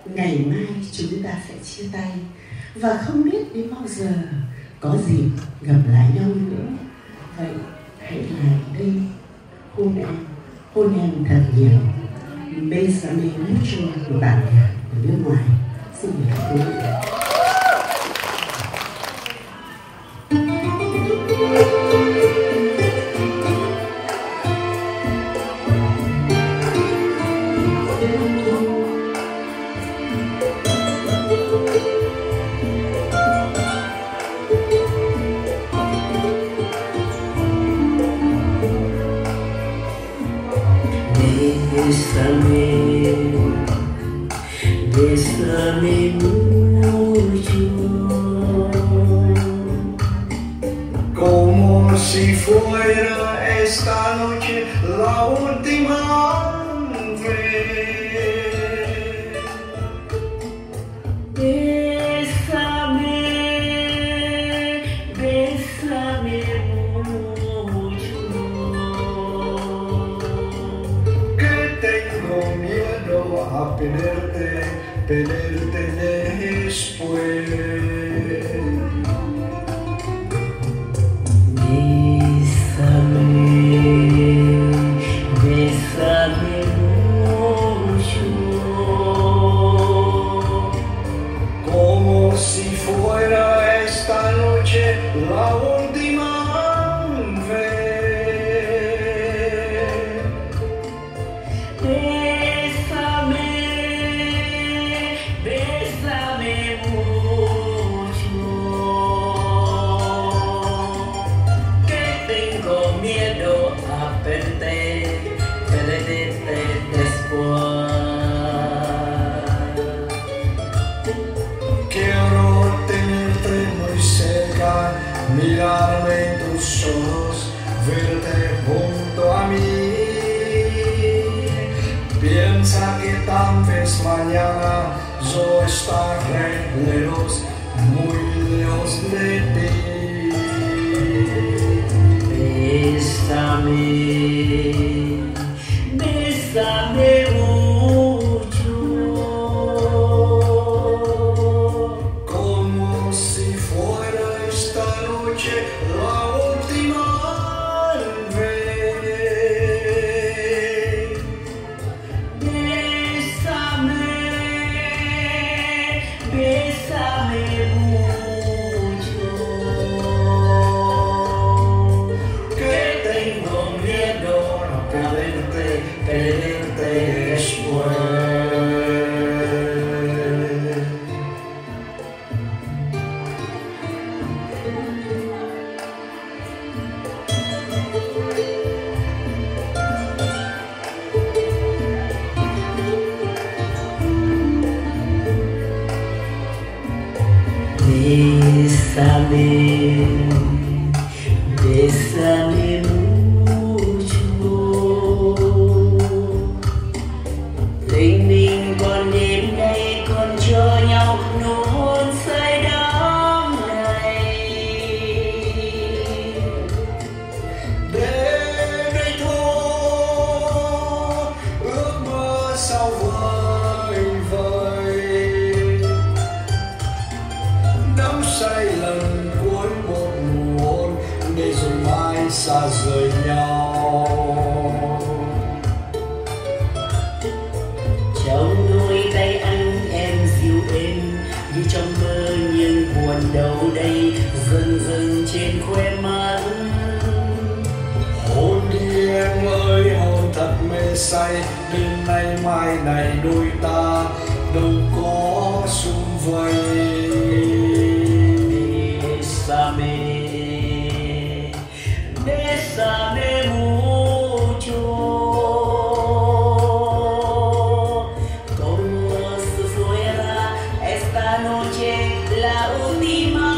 ngày mai chúng ta sẽ chia tay và không biết đến bao giờ có dịp gặp lại nhau nữa. Vậy hãy lại đây hôn em thật nhiều. Bésame mucho của bản nhạc của nước ngoài. Xin mời quý vị. Bésame mucho, como si fuera esta noche la última vez. Bésame, bésame mucho, que tengo miedo a perderte después. Bésame, bésame mucho, como si fuera esta noche la última vez. Bésame mucho, que tengo miedo a perderte después. Quiero tenerte muy cerca, mirarme en tus ojos, verte junto a mí. Piensa que tal vez mañana yo estaré lejos, muy lejos de ti. Bésame, bésame mucho, como si fuera esta noche la última vez. Bésame mucho, que tengo miedo a perderte después. Bésame, bésame mucho. Tình mình còn đến đây còn chờ nhau nụ hôn say đắm này. Đến đây thôi, ước mơ sao vơi vơi. Đắm say lần cuối một nụ hôn để rồi mai xa rời nhau. Trong đôi tay anh em dịu êm như trong mơ nhưng buồn đâu đây dần dần trên khóe mắt. Hôn đi em ơi hôn thật mê say, đêm nay mai này đôi ta đâu có sum vầy. Bésame mucho, como si fuera esta noche la última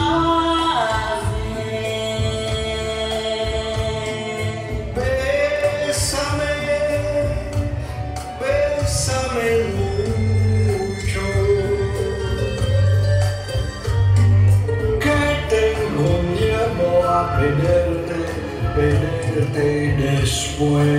vez. Bésame, bésame mucho, que tengo miedo a perderte después.